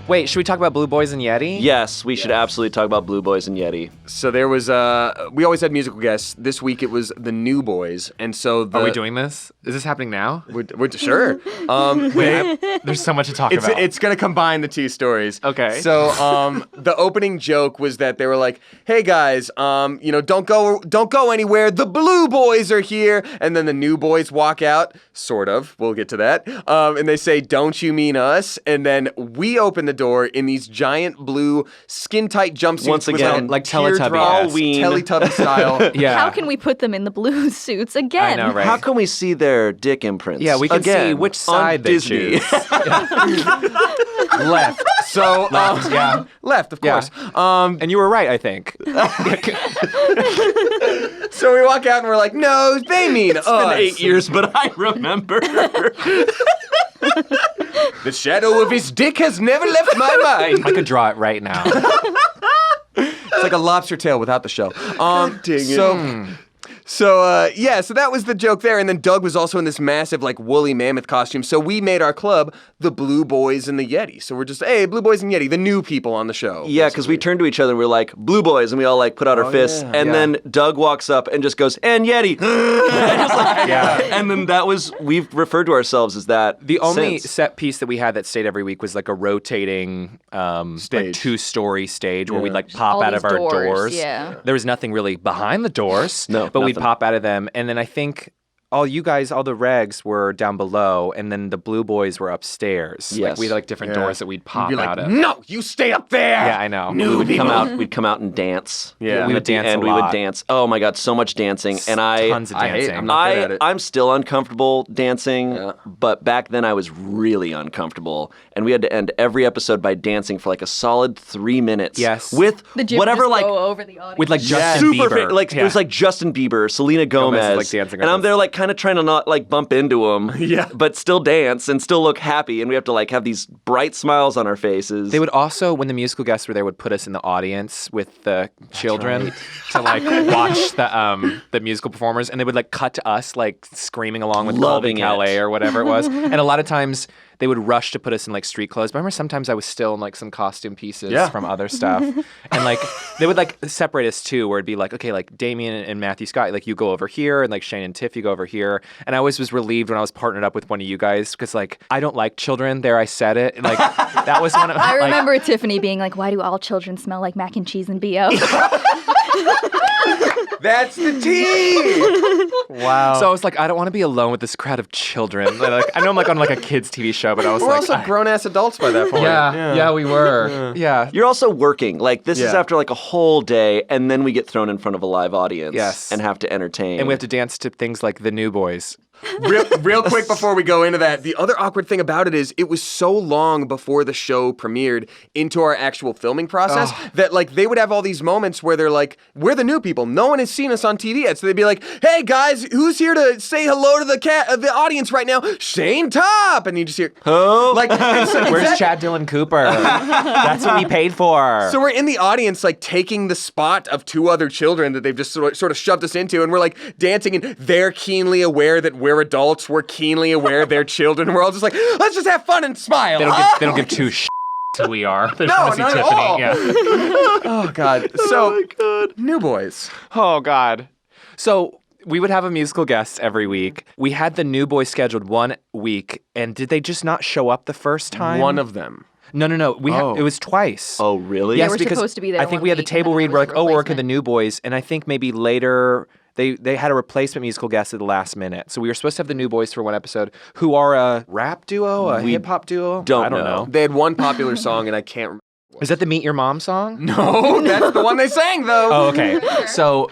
Wait, should we talk about Blue Boys and Yeti? Yes, we should absolutely talk about Blue Boys and Yeti. So there was, we always had musical guests. This week it was the New Boys, and so Are we doing this? Is this happening now? We're sure. There's so much to talk about. It's gonna combine the two stories. Okay. So the opening joke was that they were like, "Hey guys, don't go anywhere. The Blue Boys are here." And then the New Boys walk out, sort of. We'll get to that. And they say, "Don't you mean us?" And then we open the door in these giant blue skin-tight jumpsuits. Once again, with like teardrop Halloween. Teletubby style. Yeah. How can we put them in the blue suits again? I know, right? How can we see their dick imprints? Yeah, we can again, see which side on they Disney. choose. Left. So yeah. left, of Yeah. course. And you were right, I think. So we walk out and we're like, "No, they mean It's us." been 8 years, but I remember. The shadow of his dick has never left my mind. I could draw it right now. It's like a lobster tail without the shell. Dang it. So that was the joke there. And then Doug was also in this massive, like, woolly mammoth costume. So we made our club the Blue Boys and the Yeti. So we're just, hey, Blue Boys and Yeti, the new people on the show. Yeah, because we turned to each other and we were like, Blue Boys, and we all like put out our fists. yeah. And Yeah. then Doug walks up and just goes, and Yeti. And then that was, we've referred to ourselves as that. The only since. set piece that we had that stayed every week was like a rotating like Stage. 2-story stage where we'd like pop All out these of our doors. yeah. There was nothing really behind the doors, No, but we'd nothing. pop out of them. And then I think all the regs were down below, and then the Blue Boys were upstairs. Yes. Like we had like different doors that we'd pop You'd be out like, of. "No, you stay up there." Yeah, I know. We would come out. We'd come out and dance. Yeah. We would At the dance a end, we lot. would dance. Oh my god, so much dancing, and Tons of I hate- dancing. I'm not good at it. I'm still uncomfortable dancing, but back then I was really uncomfortable, and we had to end every episode by dancing for like a solid 3 minutes. Yes. with The gym whatever just like go over the audience. With like Justin super Bieber. like it was like Justin Bieber, Selena Gomez, is, like, dancing and with I'm us. there like kind of trying to not like bump into them, Yeah. but still dance and still look happy, and we have to like have these bright smiles on our faces. They would also, when the musical guests were there, would put us in the audience with the children to like watch the musical performers, and they would like cut to us like screaming along with Loving Colby Calais it. or whatever it was. And a lot of times they would rush to put us in like street clothes. But I remember sometimes I was still in like some costume pieces from other stuff, and like they would like separate us too, where it'd be like, okay, like Damien and Matthew Scott, like you go over here, and like Shayne and Tiff, you go over here. And I always was relieved when I was partnered up with one of you guys because like I don't like children. There, I said it. And, like that was one of I like, remember Tiffany being like, "Why do all children smell like mac and cheese and BO?" That's the tea. Wow. So I was like, I don't want to be alone with this crowd of children. Like, I know I'm like on like a kids TV show, but I was We're like, also grown-ass adults by that point. yeah, we were. Yeah. You're also working. Like this is Yeah. after like a whole day, and then we get thrown in front of a live audience. Yes. and have to entertain. And we have to dance to things like the New Boys. Real quick before we go into that, the other awkward thing about it is it was so long before the show premiered into our actual filming process that like they would have all these moments where they're like, "We're the new people. No one has seen us on TV yet." So they'd be like, "Hey guys, who's here to say hello to the audience right now? Shayne Top." And you just hear, Oh, like, and so, Where's exactly- Chad Dillon Cooper? That's what we paid for. So we're in the audience, like taking the spot of two other children that they've just sort of shoved us into, and we're like dancing, and they're keenly aware that we're adults. We're keenly aware they're children. And we're all just like, let's just have fun and smile. they don't give two shits who we are. They No, just want to not see at Tiffany. all. Yeah. Oh God. So, New Boys. Oh God. So we would have a musical guest every week. We had the New Boys scheduled one week, and did they just not show up the first time? One of them. No. Oh. It was twice. oh really? Yes, were because supposed to be there I think one we had the week, and table then read. there We're was like, a oh, we're working the replacement. New Boys, and I think maybe later they had a replacement musical guest at the last minute. So we were supposed to have the New Boys for one episode, who are a rap duo, a hip hop duo. don't I don't know. know. They had one popular song, and I can't remember. Is that the Meet Your Mom song? No, that's the one they sang, though. Oh, okay. So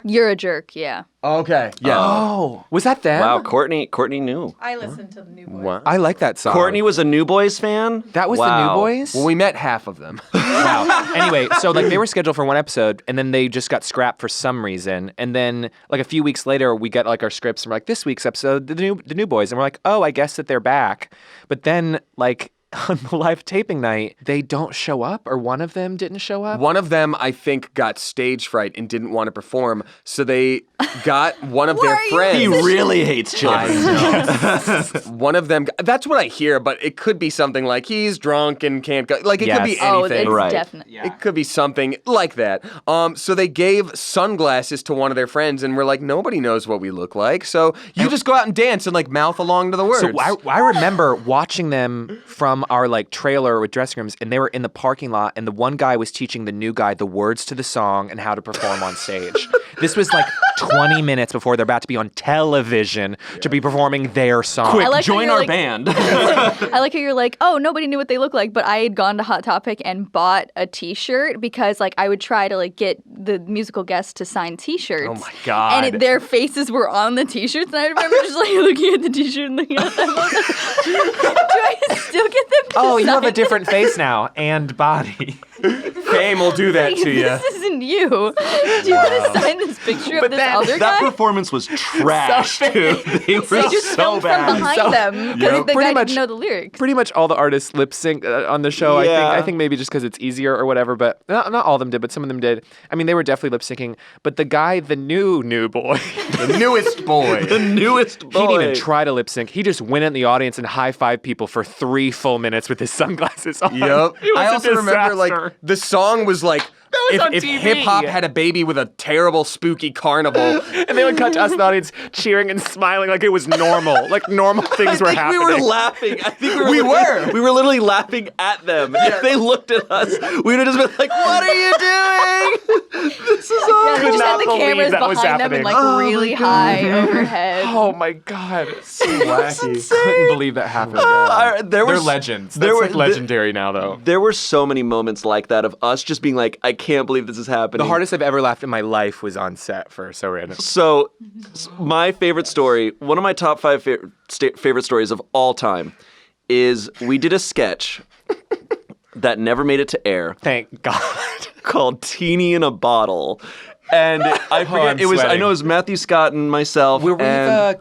You're a jerk, yeah. Okay. Yeah. oh, was that them? Wow, Courtney knew. I listened to the New Boys. Wow. I like that song. Courtney was a New Boys fan. That was the New Wow. Boys? Well, we met half of them. Wow. Anyway, so like they were scheduled for one episode, and then they just got scrapped for some reason. And then like a few weeks later, we get like our scripts, and we're like, this week's episode, the new Boys, and we're like, oh, I guess that they're back. But then like on the live taping night, they don't show up, or one of them didn't show up. One of them, I think, got stage fright and didn't want to perform, so they got one of their friends. He really hates children. One of them, that's what I hear, but it could be something like he's drunk and can't go. Like, it could be Oh, anything. it's Right. definite. It could be something like that. So they gave sunglasses to one of their friends, and we're like, nobody knows what we look like, so you just go out and dance and like mouth along to the words. So I remember watching them from our like trailer with dressing rooms, and they were in the parking lot, and the one guy was teaching the new guy the words to the song and how to perform on stage. This was like 20 minutes before they're about to be on television to be performing their song. Quick, I like how join you're our like- band. I like how you're like, oh, nobody knew what they looked like, but I had gone to Hot Topic and bought a T-shirt because like I would try to like get the musical guests to sign T-shirts. Oh my God. And their faces were on the T-shirts, and I remember just like looking at the T-shirt and looking at them. I was like, do I still get them to Oh, you have a sign different face now and body. Fame will do that to you. This isn't you. Do you want to sign this picture of this other That guy? performance was trash, too. They were They just so filmed from bad. behind them because the Pretty guy much- didn't know the lyrics. Pretty much all the artists lip sync on the show. Yeah. I think maybe just because it's easier or whatever, but not all of them did, but some of them did. I mean, they were definitely lip syncing. But the guy, the new boy, The newest boy. The newest boy. he didn't even try to lip sync. He just went in the audience and high fived people for 3 full minutes with his sunglasses on. Yep. It was I a also remember like disaster. the song was like was on if TV. hip hop had a baby with a terrible spooky carnival. And they would cut to us in the audience cheering and smiling like it was normal. Like normal things were I think happening. we were laughing. I think We were. We were literally laughing at them. If they looked at us, we would have just been like, "What are you doing? This is all." Yeah, they could just not had the believe cameras that was behind them and happening. like really high overhead. Oh my God. So wacky. insane. Couldn't believe that happened. There They're was legends. there That's were- like legendary now, though. There were so many moments like that of us just being like, "I can't believe this is happening." The hardest I've ever laughed in my life was on set for So Random. So, my favorite story, one of my top 5 favorite stories of all time, is we did a sketch that never made it to air Thank God. called "Teeny in a Bottle." And I forget, I'm it was, I sweating. know it was Matthew Scott and myself. Were we and,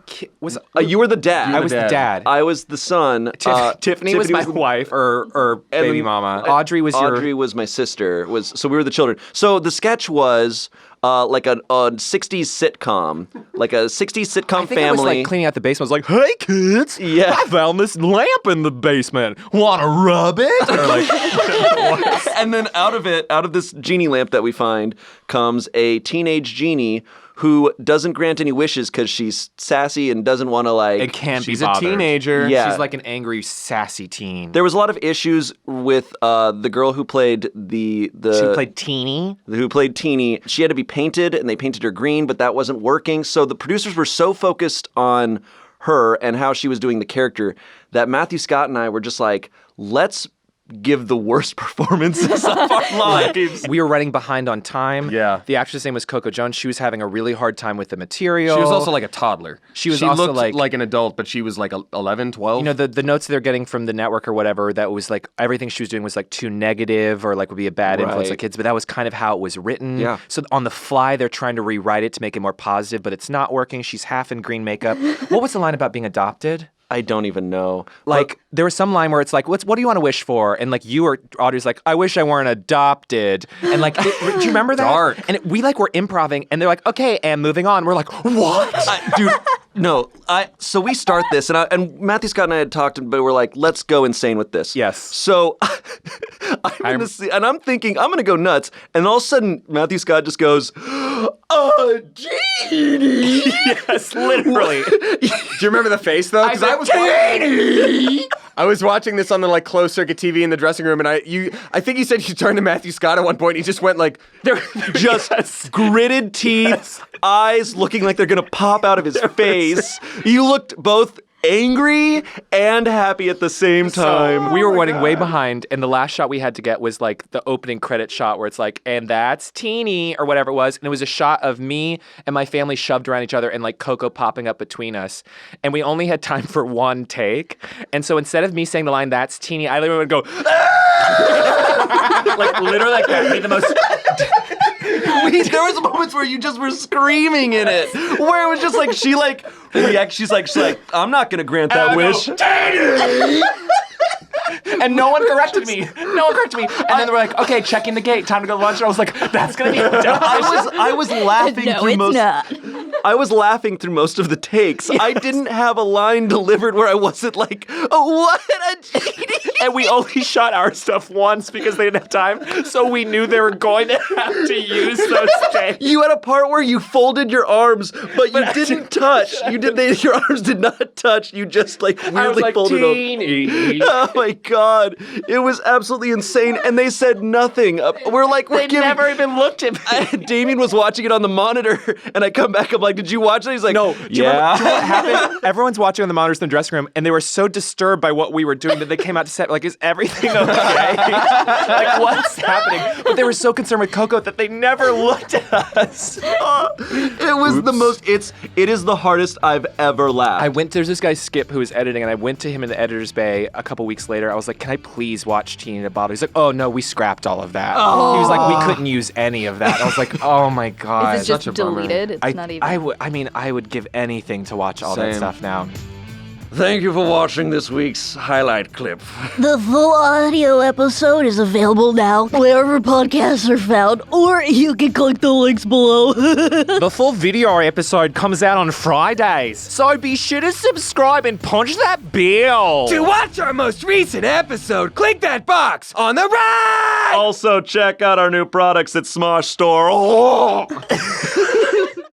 you were the dad. I was the dad. I was the son. Tiffany was my wife or baby then- mama. Audrey was Audrey was my sister. So we were the children. So the sketch was like a 60s sitcom, like a 60s sitcom I think family. I was like cleaning out the basement. I was like, "Hey kids, Yeah. I found this lamp in the basement. Want to rub it?" Or like, And then out of this genie lamp that we find, comes a teenage genie who doesn't grant any wishes because she's sassy and doesn't want to like. it can't She's be a bothered. teenager. Yeah. She's like an angry, sassy teen. There was a lot of issues with the girl who played she played Teeny. who played Teeny. She had to be painted, and they painted her green, but that wasn't working. So the producers were so focused on her and how she was doing the character that Matthew Scott and I were just like, let's give the worst performances of our lives. We were running behind on time. Yeah. The actress' name was Coco Jones. She was having a really hard time with the material. She was also like a toddler. She was also looked like an adult, but she was like 11, 12. you know, the notes they're getting from the network or whatever, that was like everything she was doing was like too negative or like would be a bad influence on Right. kids, but that was kind of how it was written. Yeah. So on the fly, they're trying to rewrite it to make it more positive, but it's not working. She's half in green makeup. What was the line about being adopted? I don't even know. Like, there was some line where it's like, what do you want to wish for? And like, you or Audrey's like, I wish I weren't adopted. And like, do you remember that? Dark. And we like were improving, and they're like, okay, and moving on. We're like, what? Dude, no. So we start this, and Matthew Scott and I had talked, but we're like, let's go insane with this. Yes. So I'm in the scene, and I'm thinking, I'm going to go nuts. And all of a sudden, Matthew Scott just goes, genie. Yes, literally. Do you remember the face though? Because I was watching this on the like closed circuit TV in the dressing room, and I think you said you turned to Matthew Scott at one point. And he just went like, Just gritted teeth, eyes looking like they're going to pop out of his face. You looked both angry and happy at the same time. We were running way behind, and the last shot we had to get was like the opening credit shot where it's like, and that's Teeny or whatever it was. And it was a shot of me and my family shoved around each other and like Coco popping up between us. And we only had time for one take. And so instead of me saying the line, that's Teeny, I literally would go, like literally like that. Made the most. There was moments where you just were screaming in it, where it was just like she's like, I'm not gonna grant that wish. And no one corrected me. And then they were like, okay, checking the gate, time to go to lunch. And I was like, that's going to be dumb. I was laughing No, through it's most. not. I was laughing through most of the takes. Yes. I didn't have a line delivered where I wasn't like, oh, what a genius. And we only shot our stuff once because they didn't have time. So we knew they were going to have to use those takes. You had a part where you folded your arms, but you didn't touch. Your arms did not touch. You just weirdly folded them. Oh my God. It was absolutely insane. And they said nothing. They never even looked at me. Damien was watching it on the monitor, and I come back, I'm like, did you watch it? He's like, no. Do you remember what happened? Everyone's watching on the monitors in the dressing room, and they were so disturbed by what we were doing that they came out to set like, is everything okay? Like, what's happening? But they were so concerned with Coco that they never looked at us. It was the most, it is the hardest I've ever laughed. There's this guy Skip who was editing, and I went to him in the editor's bay a couple weeks later. I was like, can I please watch Teeny in a Bottle? He's like, oh no, we scrapped all of that. Oh. He was like, we couldn't use any of that. I was like, oh my God. Is it just deleted? It's not even. I would give anything to watch all that stuff now. Thank you for watching this week's highlight clip. The full audio episode is available now wherever podcasts are found, or you can click the links below. The full video episode comes out on Fridays, so be sure to subscribe and punch that bell. To watch our most recent episode, click that box on the right! Also, check out our new products at Smosh Store. Oh.